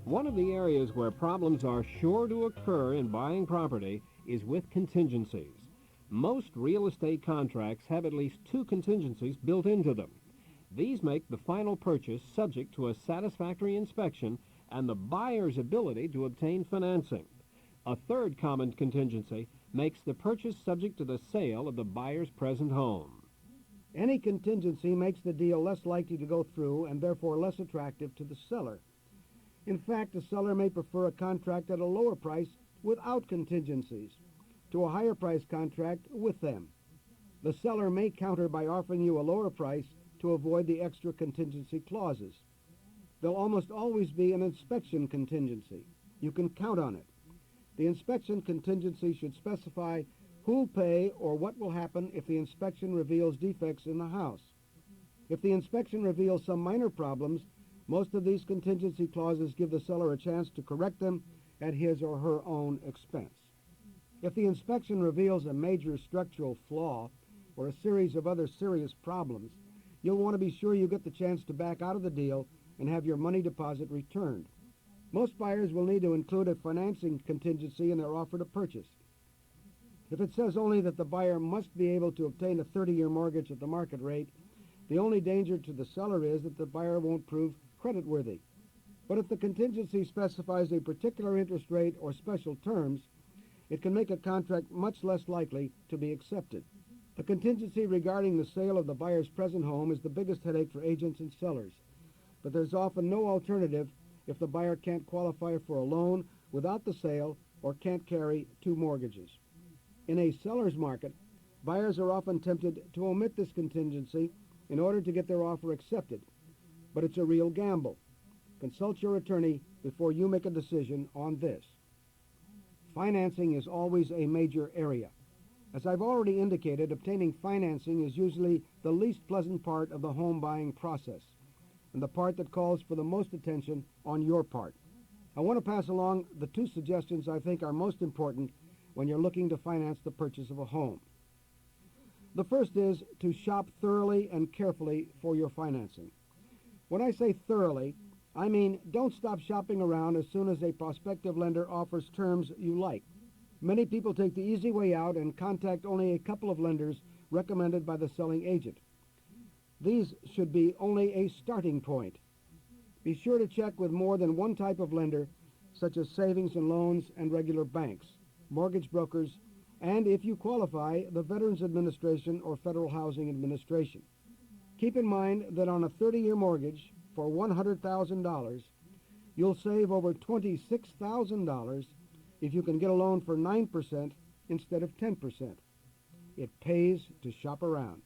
One of the areas where problems are sure to occur in buying property is with contingencies. Most real estate contracts have at least two contingencies built into them. These make the final purchase subject to a satisfactory inspection and the buyer's ability to obtain financing. A third common contingency makes the purchase subject to the sale of the buyer's present home. Any contingency makes the deal less likely to go through and therefore less attractive to the seller. In fact, the seller may prefer a contract at a lower price without contingencies to a higher price contract with them. The seller may counter by offering you a lower price to avoid the extra contingency clauses. There'll almost always be an inspection contingency. You can count on it. The inspection contingency should specify who'll pay or what will happen if the inspection reveals defects in the house. If the inspection reveals some minor problems, most of these contingency clauses give the seller a chance to correct them at his or her own expense. If the inspection reveals a major structural flaw or a series of other serious problems, you'll want to be sure you get the chance to back out of the deal and have your money deposit returned. Most buyers will need to include a financing contingency in their offer to purchase. If it says only that the buyer must be able to obtain a 30-year mortgage at the market rate, the only danger to the seller is that the buyer won't prove creditworthy. But if the contingency specifies a particular interest rate or special terms, it can make a contract much less likely to be accepted. The contingency regarding the sale of the buyer's present home is the biggest headache for agents and sellers, but there's often no alternative if the buyer can't qualify for a loan without the sale or can't carry two mortgages. In a seller's market, buyers are often tempted to omit this contingency in order to get their offer accepted, but it's a real gamble. Consult your attorney before you make a decision on this. Financing is always a major area. As I've already indicated, obtaining financing is usually the least pleasant part of the home buying process, and the part that calls for the most attention on your part. I want to pass along the two suggestions I think are most important when you're looking to finance the purchase of a home. The first is to shop thoroughly and carefully for your financing. When I say thoroughly, I mean don't stop shopping around as soon as a prospective lender offers terms you like. Many people take the easy way out and contact only a couple of lenders recommended by the selling agent. These should be only a starting point. Be sure to check with more than one type of lender, such as savings and loans and regular banks, mortgage brokers, and if you qualify, the Veterans Administration or Federal Housing Administration. Keep in mind that on a 30-year mortgage for $100,000, you'll save over $26,000 if you can get a loan for 9% instead of 10%. It pays to shop around.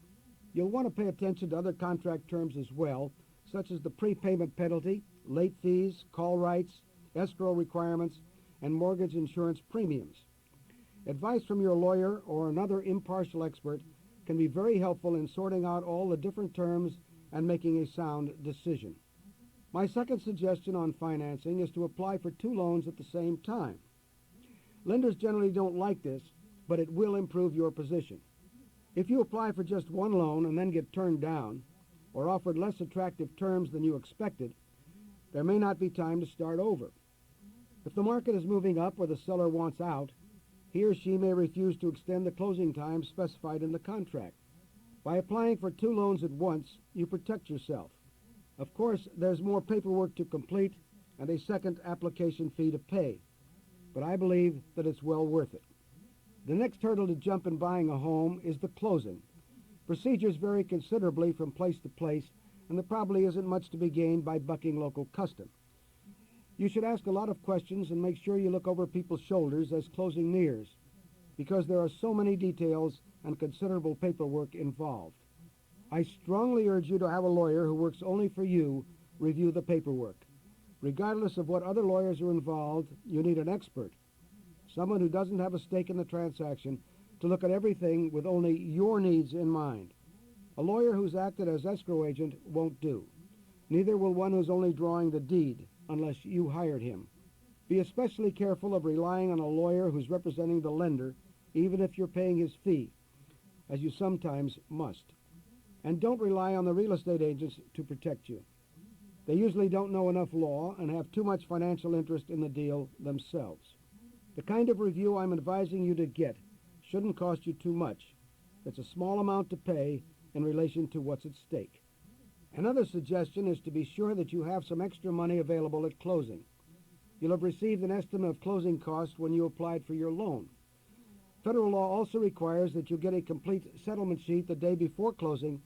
You'll want to pay attention to other contract terms as well, such as the prepayment penalty, late fees, call rights, escrow requirements, and mortgage insurance premiums. Advice from your lawyer or another impartial expert can be very helpful in sorting out all the different terms and making a sound decision. My second suggestion on financing is to apply for two loans at the same time. Lenders generally don't like this, but it will improve your position. If you apply for just one loan and then get turned down, or offered less attractive terms than you expected, there may not be time to start over. If the market is moving up or the seller wants out, he or she may refuse to extend the closing time specified in the contract. By applying for two loans at once, you protect yourself. Of course, there's more paperwork to complete and a second application fee to pay, but I believe that it's well worth it. The next hurdle to jump in buying a home is the closing. Procedures vary considerably from place to place, and there probably isn't much to be gained by bucking local custom. You should ask a lot of questions and make sure you look over people's shoulders as closing nears, because there are so many details and considerable paperwork involved. I strongly urge you to have a lawyer who works only for you review the paperwork. Regardless of what other lawyers are involved, you need an expert, someone who doesn't have a stake in the transaction, to look at everything with only your needs in mind. A lawyer who's acted as escrow agent won't do. Neither will one who's only drawing the deed, unless you hired him. Be especially careful of relying on a lawyer who's representing the lender, even if you're paying his fee, as you sometimes must. And don't rely on the real estate agents to protect you. They usually don't know enough law and have too much financial interest in the deal themselves. The kind of review I'm advising you to get shouldn't cost you too much. It's a small amount to pay in relation to what's at stake. Another suggestion is to be sure that you have some extra money available at closing. You'll have received an estimate of closing costs when you applied for your loan. Federal law also requires that you get a complete settlement sheet the day before closing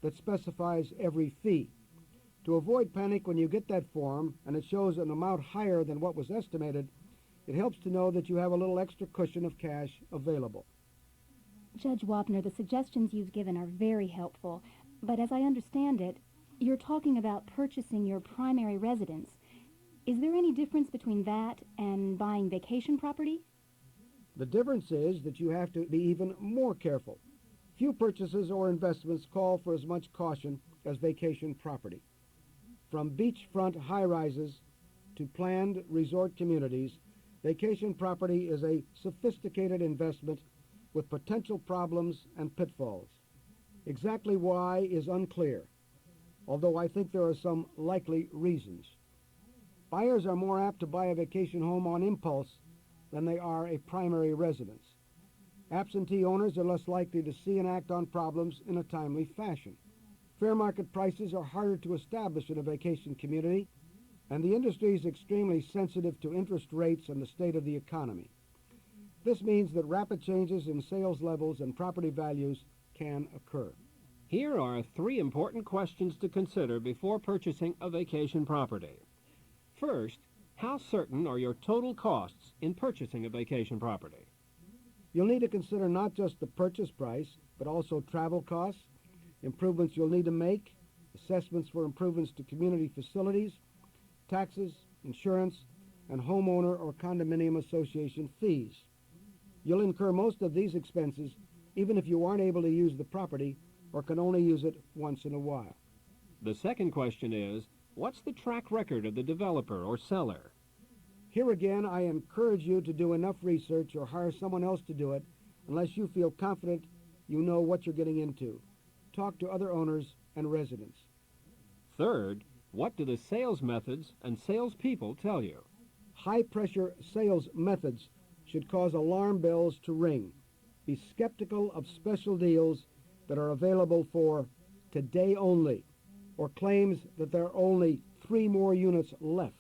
that specifies every fee. To avoid panic when you get that form and it shows an amount higher than what was estimated, it helps to know that you have a little extra cushion of cash available. Judge Wapner, the suggestions you've given are very helpful, but as I understand it, you're talking about purchasing your primary residence. Is there any difference between that and buying vacation property? The difference is that you have to be even more careful. Few purchases or investments call for as much caution as vacation property. From beachfront high-rises to planned resort communities, vacation property is a sophisticated investment with potential problems and pitfalls. Exactly why is unclear, although I think there are some likely reasons. Buyers are more apt to buy a vacation home on impulse than they are a primary residence. Absentee owners are less likely to see and act on problems in a timely fashion. Fair market prices are harder to establish in a vacation community, and the industry is extremely sensitive to interest rates and the state of the economy. This means that rapid changes in sales levels and property values can occur. Here are 3 important questions to consider before purchasing a vacation property. First, how certain are your total costs in purchasing a vacation property? You'll need to consider not just the purchase price, but also travel costs, improvements you'll need to make, assessments for improvements to community facilities, taxes, insurance, and homeowner or condominium association fees. You'll incur most of these expenses even if you aren't able to use the property or can only use it once in a while. The second question is, what's the track record of the developer or seller? Here again, I encourage you to do enough research or hire someone else to do it unless you feel confident you know what you're getting into. Talk to other owners and residents. Third, what do the sales methods and salespeople tell you? High-pressure sales methods should cause alarm bells to ring. Be skeptical of special deals that are available for today only, or claims that there are only 3 more units left.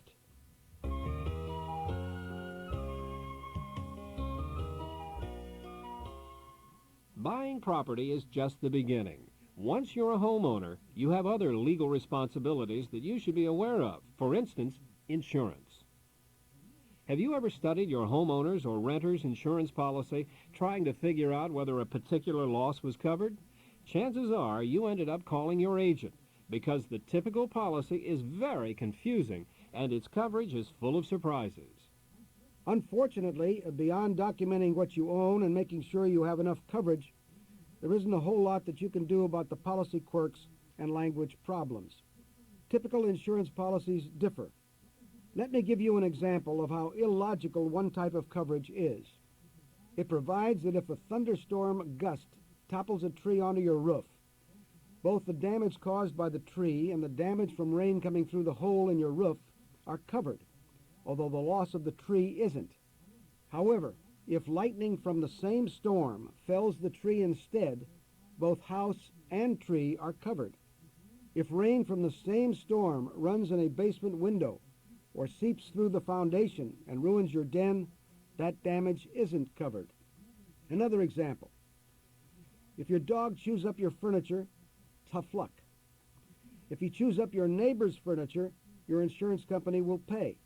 Buying property is just the beginning. Once you're a homeowner, you have other legal responsibilities that you should be aware of. For instance, insurance. Have you ever studied your homeowner's or renter's insurance policy, trying to figure out whether a particular loss was covered? Chances are you ended up calling your agent, because the typical policy is very confusing and its coverage is full of surprises. Unfortunately, beyond documenting what you own and making sure you have enough coverage, there isn't a whole lot that you can do about the policy quirks and language problems. Typical insurance policies differ. Let me give you an example of how illogical one type of coverage is. It provides that if a thunderstorm gust topples a tree onto your roof, both the damage caused by the tree and the damage from rain coming through the hole in your roof are covered, although the loss of the tree isn't. However, if lightning from the same storm fells the tree instead, both house and tree are covered. If rain from the same storm runs in a basement window or seeps through the foundation and ruins your den, that damage isn't covered. Another example. If your dog chews up your furniture, tough luck. If he chews up your neighbor's furniture, your insurance company will pay.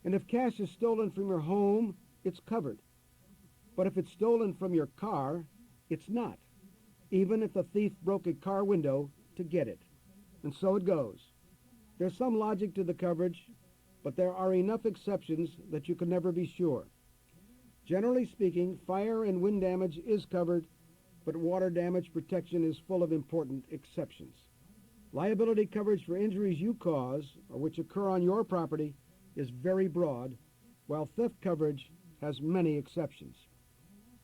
And if cash is stolen from your home, it's covered. But if it's stolen from your car, it's not, even if the thief broke a car window to get it. And so it goes. There's some logic to the coverage, but there are enough exceptions that you can never be sure. Generally speaking, fire and wind damage is covered, but water damage protection is full of important exceptions. Liability coverage for injuries you cause or which occur on your property is very broad, while theft coverage has many exceptions.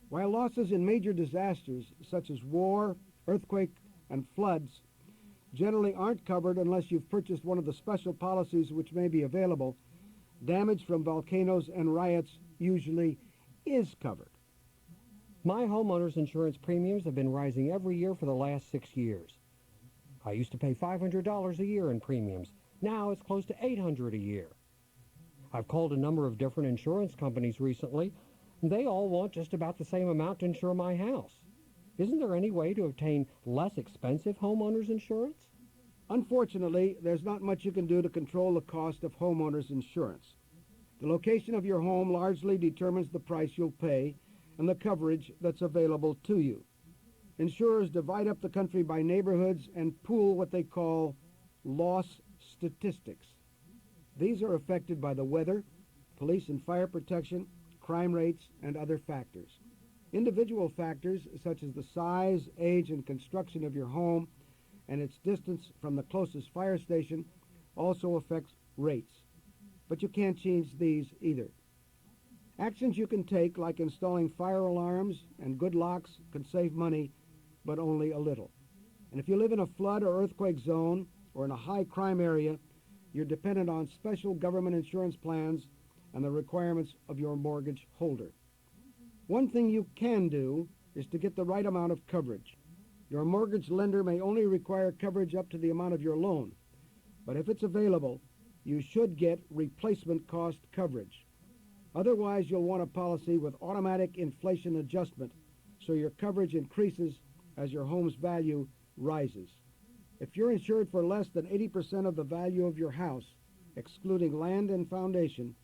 While losses in major disasters such as war, earthquake, and floods generally aren't covered unless you've purchased one of the special policies which may be available. Damage from volcanoes and riots usually is covered. My homeowner's insurance premiums have been rising every year for the last 6 years. I used to pay $500 a year in premiums. Now it's close to $800 a year. I've called a number of different insurance companies recently, and they all want just about the same amount to insure my house. Isn't there any way to obtain less expensive homeowners insurance? Unfortunately, there's not much you can do to control the cost of homeowners insurance. The location of your home largely determines the price you'll pay and the coverage that's available to you. Insurers divide up the country by neighborhoods and pool what they call loss statistics. These are affected by the weather, police and fire protection, crime rates, and other factors. Individual factors such as the size, age, and construction of your home and its distance from the closest fire station also affects rates. But you can't change these either. Actions you can take, like installing fire alarms and good locks, can save money, but only a little. And if you live in a flood or earthquake zone or in a high crime area, you're dependent on special government insurance plans and the requirements of your mortgage holder. One thing you can do is to get the right amount of coverage. Your mortgage lender may only require coverage up to the amount of your loan, but if it's available, you should get replacement cost coverage. Otherwise, you'll want a policy with automatic inflation adjustment, so your coverage increases as your home's value rises. If you're insured for less than 80% of the value of your house, excluding land and foundation,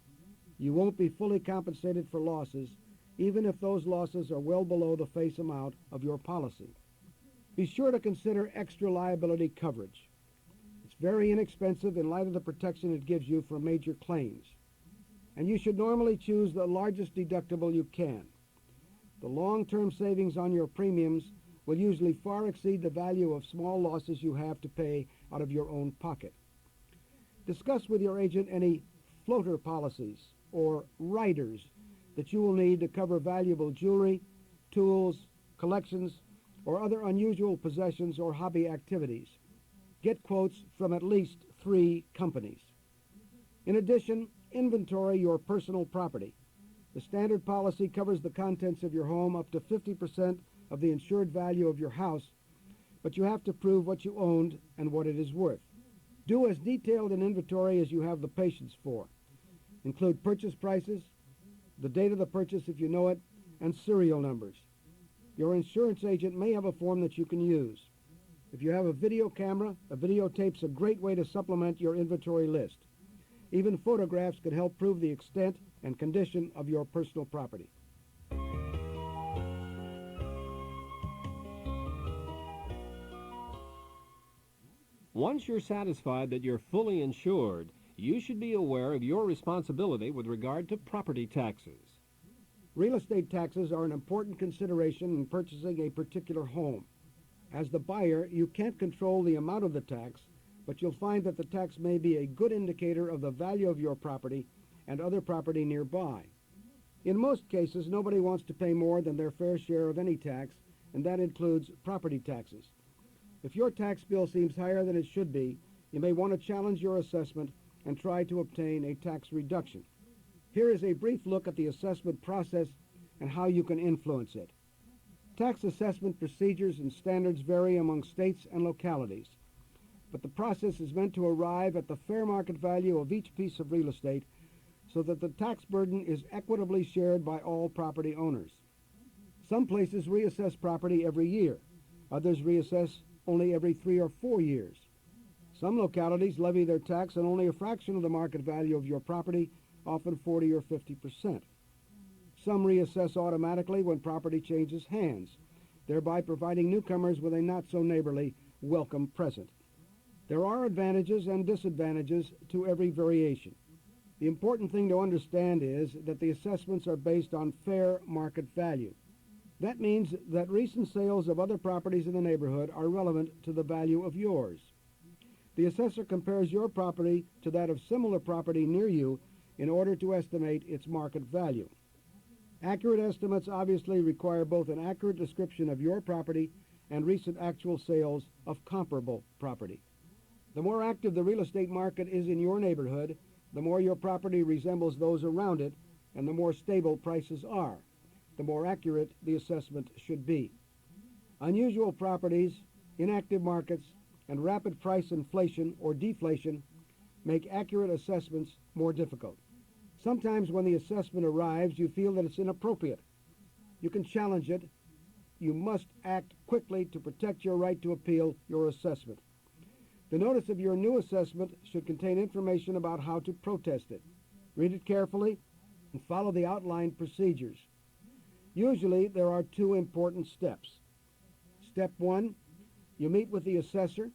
you won't be fully compensated for losses, even if those losses are well below the face amount of your policy. Be sure to consider extra liability coverage. It's very inexpensive in light of the protection it gives you for major claims. And you should normally choose the largest deductible you can. The long-term savings on your premiums will usually far exceed the value of small losses you have to pay out of your own pocket. Discuss with your agent any floater policies or riders that you will need to cover valuable jewelry, tools, collections, or other unusual possessions or hobby activities. Get quotes from at least 3 companies. In addition, inventory your personal property. The standard policy covers the contents of your home up to 50% of the insured value of your house, but you have to prove what you owned and what it is worth. Do as detailed an inventory as you have the patience for. Include purchase prices, the date of the purchase if you know it, and serial numbers. Your insurance agent may have a form that you can use. If you have a video camera, a videotape's a great way to supplement your inventory list. Even photographs can help prove the extent and condition of your personal property. Once you're satisfied that you're fully insured, you should be aware of your responsibility with regard to property taxes. Real estate taxes are an important consideration in purchasing a particular home. As the buyer, you can't control the amount of the tax, but you'll find that the tax may be a good indicator of the value of your property and other property nearby. In most cases, nobody wants to pay more than their fair share of any tax, and that includes property taxes. If your tax bill seems higher than it should be, you may want to challenge your assessment and try to obtain a tax reduction. Here is a brief look at the assessment process and how you can influence it. Tax assessment procedures and standards vary among states and localities, but the process is meant to arrive at the fair market value of each piece of real estate so that the tax burden is equitably shared by all property owners. Some places reassess property every year. Others reassess only every 3 or 4 years. Some localities levy their tax on only a fraction of the market value of your property, often 40 or 50%. Some reassess automatically when property changes hands, thereby providing newcomers with a not-so-neighborly welcome present. There are advantages and disadvantages to every variation. The important thing to understand is that the assessments are based on fair market value. That means that recent sales of other properties in the neighborhood are relevant to the value of yours. The assessor compares your property to that of similar property near you in order to estimate its market value. Accurate estimates obviously require both an accurate description of your property and recent actual sales of comparable property. The more active the real estate market is in your neighborhood, the more your property resembles those around it, and the more stable prices are, the more accurate the assessment should be. Unusual properties, inactive markets, and rapid price inflation or deflation make accurate assessments more difficult. Sometimes when the assessment arrives, you feel that it's inappropriate. You can challenge it. You must act quickly to protect your right to appeal your assessment. The notice of your new assessment should contain information about how to protest it. Read it carefully and follow the outlined procedures. Usually there are two important steps. Step 1, you meet with the assessor,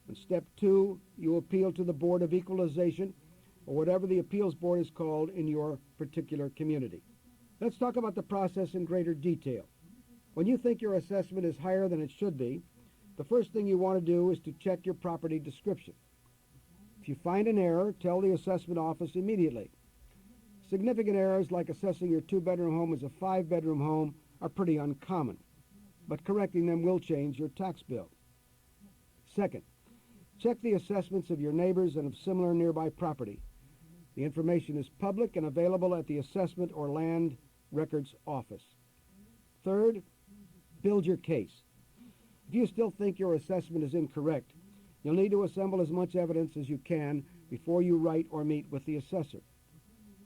and step 2, you appeal to the Board of Equalization, or whatever the appeals board is called in your particular community. Let's talk about the process in greater detail. When you think your assessment is higher than it should be, the first thing you want to do is to check your property description. If you find an error, tell the assessment office immediately. Significant errors like assessing your 2-bedroom home as a 5-bedroom home are pretty uncommon, but correcting them will change your tax bill. Second, check the assessments of your neighbors and of similar nearby property. The information is public and available at the assessment or land records office. Third, build your case. If you still think your assessment is incorrect, you'll need to assemble as much evidence as you can before you write or meet with the assessor.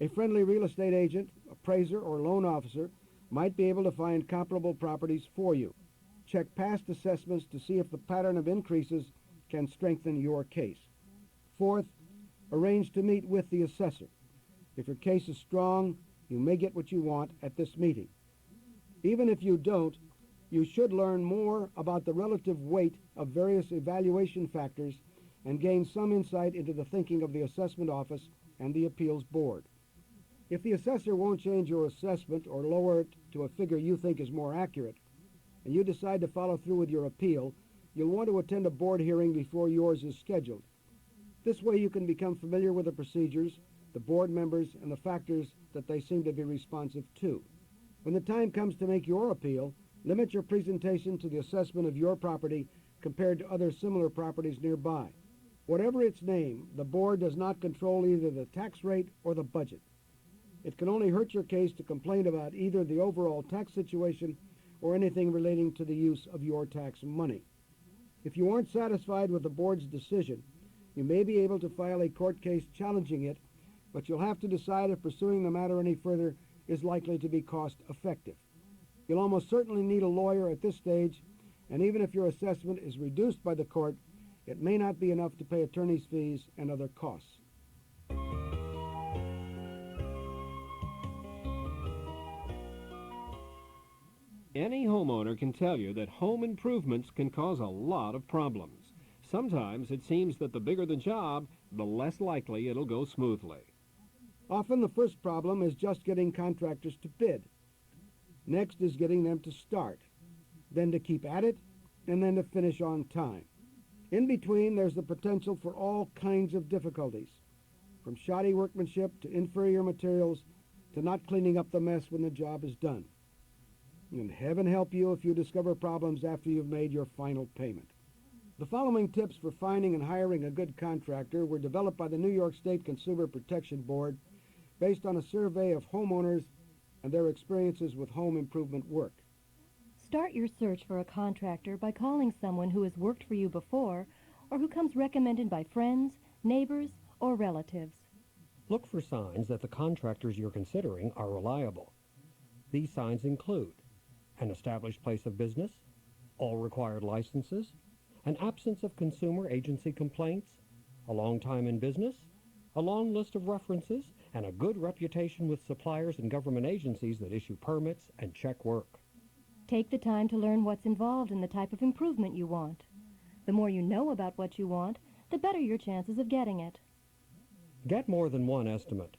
A friendly real estate agent, appraiser, or loan officer might be able to find comparable properties for you. Check past assessments to see if the pattern of increases can strengthen your case. Fourth, arrange to meet with the assessor. If your case is strong, you may get what you want at this meeting. Even if you don't, you should learn more about the relative weight of various evaluation factors and gain some insight into the thinking of the assessment office and the appeals board. If the assessor won't change your assessment or lower it to a figure you think is more accurate, and you decide to follow through with your appeal, you'll want to attend a board hearing before yours is scheduled. This way you can become familiar with the procedures, the board members, and the factors that they seem to be responsive to. When the time comes to make your appeal, limit your presentation to the assessment of your property compared to other similar properties nearby. Whatever its name, the board does not control either the tax rate or the budget. It can only hurt your case to complain about either the overall tax situation or anything relating to the use of your tax money. If you aren't satisfied with the board's decision, you may be able to file a court case challenging it, but you'll have to decide if pursuing the matter any further is likely to be cost effective. You'll almost certainly need a lawyer at this stage, and even if your assessment is reduced by the court, it may not be enough to pay attorney's fees and other costs. Any homeowner can tell you that home improvements can cause a lot of problems. Sometimes it seems that the bigger the job, the less likely it'll go smoothly. Often the first problem is just getting contractors to bid. Next is getting them to start, then to keep at it, and then to finish on time. In between, there's the potential for all kinds of difficulties, from shoddy workmanship to inferior materials to not cleaning up the mess when the job is done. And heaven help you if you discover problems after you've made your final payment. The following tips for finding and hiring a good contractor were developed by the New York State Consumer Protection Board based on a survey of homeowners and their experiences with home improvement work. Start your search for a contractor by calling someone who has worked for you before or who comes recommended by friends, neighbors, or relatives. Look for signs that the contractors you're considering are reliable. These signs include an established place of business, all required licenses, an absence of consumer agency complaints, a long time in business, a long list of references, and a good reputation with suppliers and government agencies that issue permits and check work. Take the time to learn what's involved in the type of improvement you want. The more you know about what you want, the better your chances of getting it. Get more than one estimate.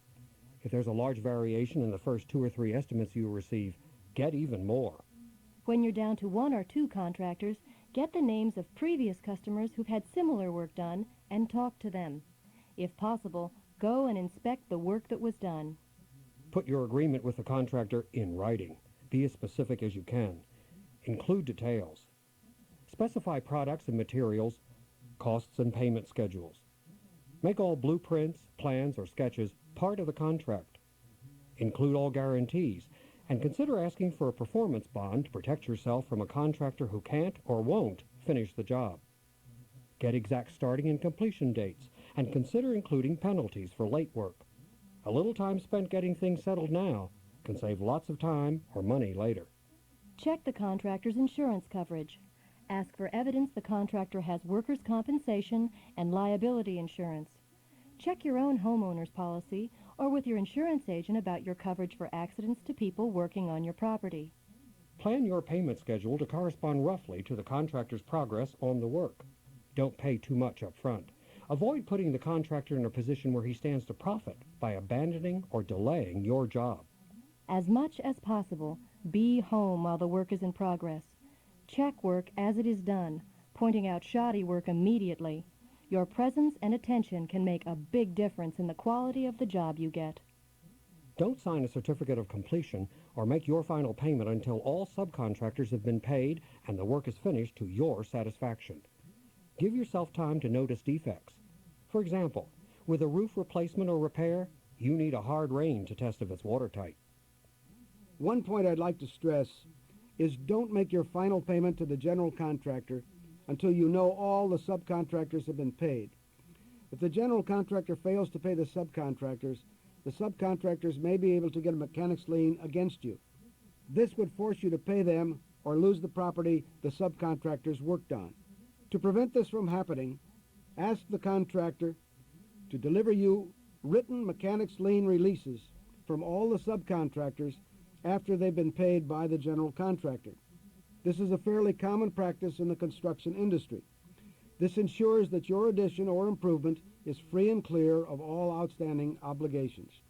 If there's a large variation in the first 2 or 3 estimates you receive, get even more. When you're down to 1 or 2 contractors, get the names of previous customers who've had similar work done and talk to them. If possible, go and inspect the work that was done. Put your agreement with the contractor in writing. Be as specific as you can. Include details. Specify products and materials, costs and payment schedules. Make all blueprints, plans, or sketches part of the contract. Include all guarantees, and consider asking for a performance bond to protect yourself from a contractor who can't or won't finish the job. Get exact starting and completion dates, and consider including penalties for late work. A little time spent getting things settled now can save lots of time or money later. Check the contractor's insurance coverage. Ask for evidence the contractor has workers' compensation and liability insurance. Check your own homeowner's policy or with your insurance agent about your coverage for accidents to people working on your property. Plan your payment schedule to correspond roughly to the contractor's progress on the work. Don't pay too much up front. Avoid putting the contractor in a position where he stands to profit by abandoning or delaying your job. As much as possible, be home while the work is in progress. Check work as it is done, pointing out shoddy work immediately. Your presence and attention can make a big difference in the quality of the job you get. Don't sign a certificate of completion or make your final payment until all subcontractors have been paid and the work is finished to your satisfaction. Give yourself time to notice defects. For example, with a roof replacement or repair, you need a hard rain to test if it's watertight. One point I'd like to stress is don't make your final payment to the general contractor until you know all the subcontractors have been paid. If the general contractor fails to pay the subcontractors may be able to get a mechanics lien against you. This would force you to pay them or lose the property the subcontractors worked on. To prevent this from happening, ask the contractor to deliver you written mechanics lien releases from all the subcontractors after they've been paid by the general contractor. This is a fairly common practice in the construction industry. This ensures that your addition or improvement is free and clear of all outstanding obligations.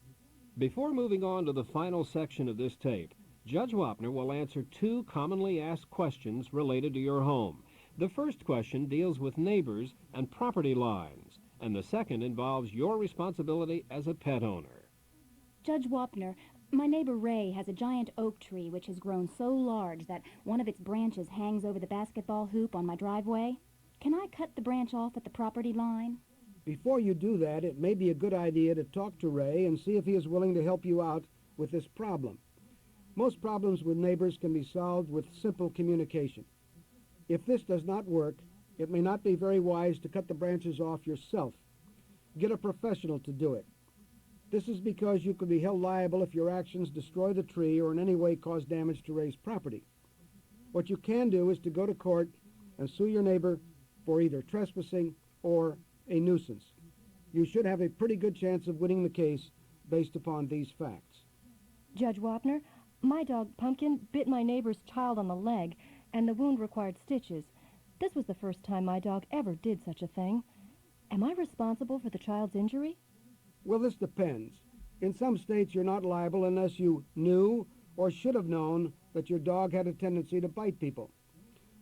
Before moving on to the final section of this tape, Judge Wapner will answer two commonly asked questions related to your home. The first question deals with neighbors and property lines, and the second involves your responsibility as a pet owner. Judge Wapner, my neighbor Ray has a giant oak tree which has grown so large that one of its branches hangs over the basketball hoop on my driveway. Can I cut the branch off at the property line? Before you do that, it may be a good idea to talk to Ray and see if he is willing to help you out with this problem. Most problems with neighbors can be solved with simple communication. If this does not work, it may not be very wise to cut the branches off yourself. Get a professional to do it. This is because you could be held liable if your actions destroy the tree or in any way cause damage to Ray's property. What you can do is to go to court and sue your neighbor for either trespassing or a nuisance. You should have a pretty good chance of winning the case based upon these facts. Judge Wapner, my dog Pumpkin bit my neighbor's child on the leg, and the wound required stitches. This was the first time my dog ever did such a thing. Am I responsible for the child's injury? Well, this depends. In some states, you're not liable unless you knew or should have known that your dog had a tendency to bite people.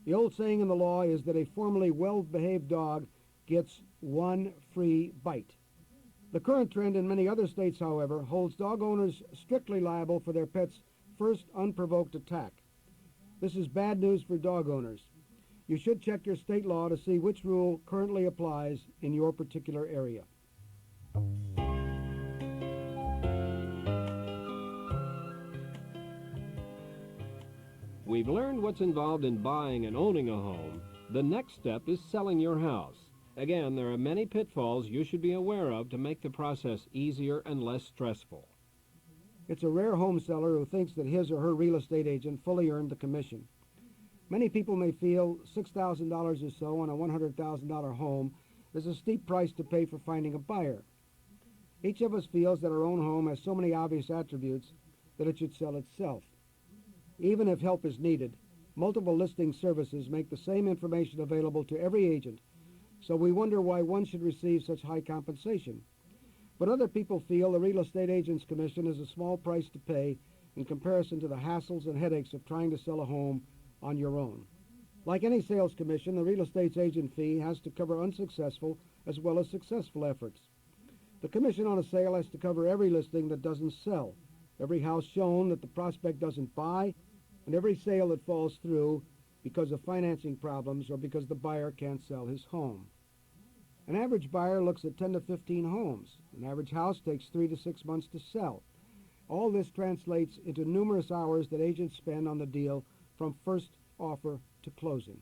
The old saying in the law is that a formerly well-behaved dog gets one free bite. The current trend in many other states, however, holds dog owners strictly liable for their pet's first unprovoked attack. This is bad news for dog owners. You should check your state law to see which rule currently applies in your particular area. We've learned what's involved in buying and owning a home. The next step is selling your house. Again, there are many pitfalls you should be aware of to make the process easier and less stressful. It's a rare home seller who thinks that his or her real estate agent fully earned the commission. Many people may feel $6,000 or so on a $100,000 home is a steep price to pay for finding a buyer. Each of us feels that our own home has so many obvious attributes that it should sell itself. Even if help is needed, multiple listing services make the same information available to every agent, so we wonder why one should receive such high compensation. But other people feel the real estate agent's commission is a small price to pay in comparison to the hassles and headaches of trying to sell a home on your own. Like any sales commission, the real estate agent fee has to cover unsuccessful as well as successful efforts. The commission on a sale has to cover every listing that doesn't sell, every house shown that the prospect doesn't buy, and every sale that falls through, because of financing problems or because the buyer can't sell his home. An average buyer looks at 10 to 15 homes. An average house takes 3 to 6 months to sell. All this translates into numerous hours that agents spend on the deal from first offer to closing.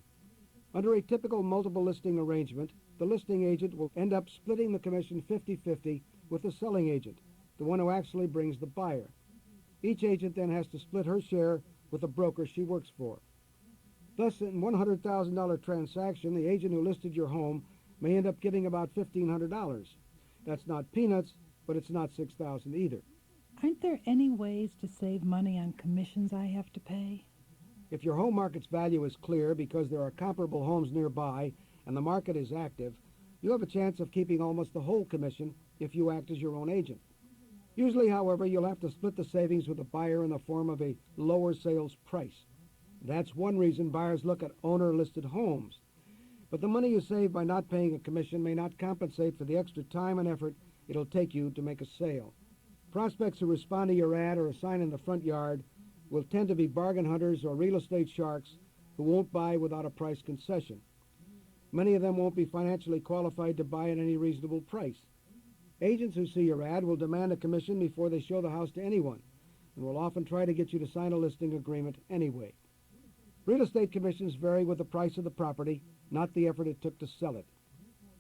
Under a typical multiple listing arrangement, the listing agent will end up splitting the commission 50-50 with the selling agent, the one who actually brings the buyer. Each agent then has to split her share with the broker she works for. Thus, in a $100,000 transaction, the agent who listed your home may end up getting about $1,500. That's not peanuts, but it's not $6,000 either. Aren't there any ways to save money on commissions I have to pay? If your home market's value is clear because there are comparable homes nearby and the market is active, you have a chance of keeping almost the whole commission if you act as your own agent. Usually, however, you'll have to split the savings with the buyer in the form of a lower sales price. That's one reason buyers look at owner-listed homes. But the money you save by not paying a commission may not compensate for the extra time and effort it'll take you to make a sale. Prospects who respond to your ad or a sign in the front yard will tend to be bargain hunters or real estate sharks who won't buy without a price concession. Many of them won't be financially qualified to buy at any reasonable price. Agents who see your ad will demand a commission before they show the house to anyone, and will often try to get you to sign a listing agreement anyway. Real estate commissions vary with the price of the property, not the effort it took to sell it.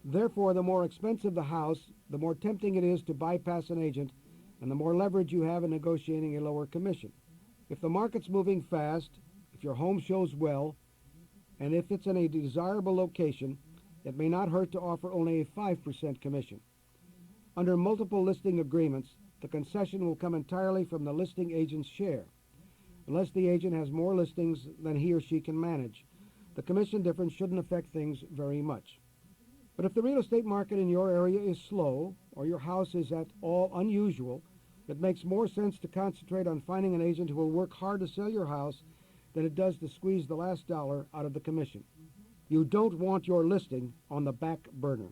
Therefore, the more expensive the house, the more tempting it is to bypass an agent, and the more leverage you have in negotiating a lower commission. If the market's moving fast, if your home shows well, and if it's in a desirable location, it may not hurt to offer only a 5% commission. Under multiple listing agreements, the concession will come entirely from the listing agent's share. Unless the agent has more listings than he or she can manage, the commission difference shouldn't affect things very much. But if the real estate market in your area is slow, or your house is at all unusual, it makes more sense to concentrate on finding an agent who will work hard to sell your house than it does to squeeze the last dollar out of the commission. You don't want your listing on the back burner.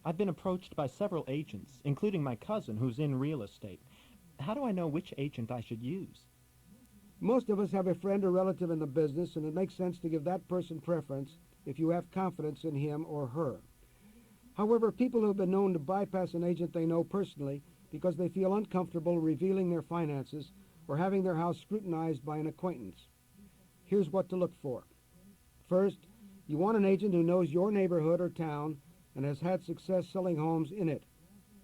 I've been approached by several agents, including my cousin who's in real estate. How do I know which agent I should use? Most of us have a friend or relative in the business, and it makes sense to give that person preference if you have confidence in him or her. However, people who have been known to bypass an agent they know personally because they feel uncomfortable revealing their finances or having their house scrutinized by an acquaintance. Here's what to look for. First, you want an agent who knows your neighborhood or town and has had success selling homes in it.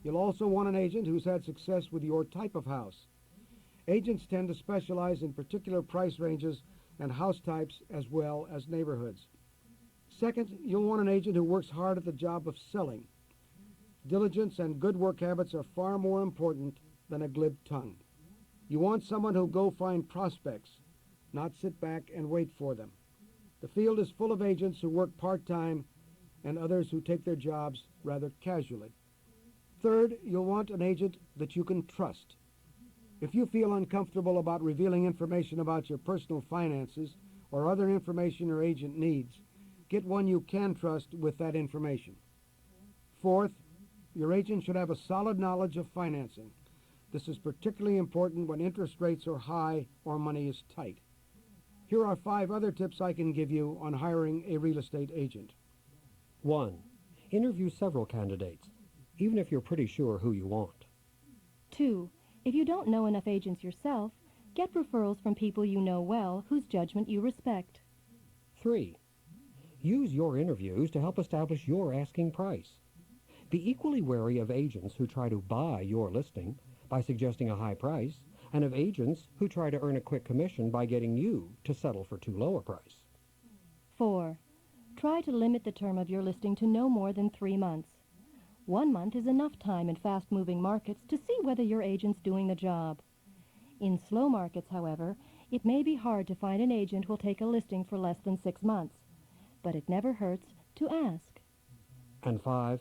You'll also want an agent who's had success with your type of house. Agents tend to specialize in particular price ranges and house types as well as neighborhoods. Second, you'll want an agent who works hard at the job of selling. Diligence and good work habits are far more important than a glib tongue. You want someone who'll go find prospects, not sit back and wait for them. The field is full of agents who work part-time and others who take their jobs rather casually. Third, you'll want an agent that you can trust. If you feel uncomfortable about revealing information about your personal finances or other information your agent needs, get one you can trust with that information. Fourth, your agent should have a solid knowledge of financing. This is particularly important when interest rates are high or money is tight. Here are 5 other tips I can give you on hiring a real estate agent. 1. Interview several candidates, even if you're pretty sure who you want. 2. If you don't know enough agents yourself, get referrals from people you know well whose judgment you respect. 3. Use your interviews to help establish your asking price. Be equally wary of agents who try to buy your listing by suggesting a high price, and of agents who try to earn a quick commission by getting you to settle for too low a price. 4. Try to limit the term of your listing to no more than 3 months. 1 month is enough time in fast-moving markets to see whether your agent's doing the job. In slow markets, however, it may be hard to find an agent who'll take a listing for less than 6 months, but it never hurts to ask. And 5.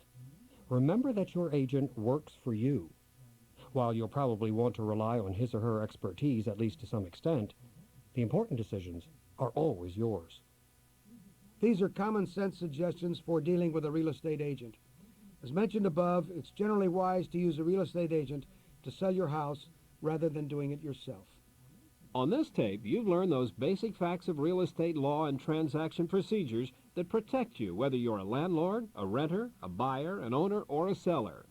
Remember that your agent works for you. While you'll probably want to rely on his or her expertise, at least to some extent, the important decisions are always yours. These are common sense suggestions for dealing with a real estate agent. As mentioned above, it's generally wise to use a real estate agent to sell your house rather than doing it yourself. On this tape, you've learned those basic facts of real estate law and transaction procedures that protect you, whether you're a landlord, a renter, a buyer, an owner, or a seller.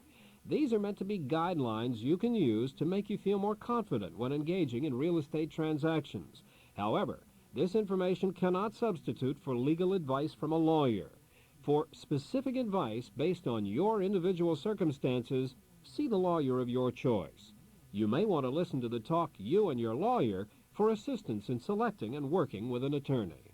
These are meant to be guidelines you can use to make you feel more confident when engaging in real estate transactions. However, this information cannot substitute for legal advice from a lawyer. For specific advice based on your individual circumstances, see the lawyer of your choice. You may want to listen to the talk you and your lawyer for assistance in selecting and working with an attorney.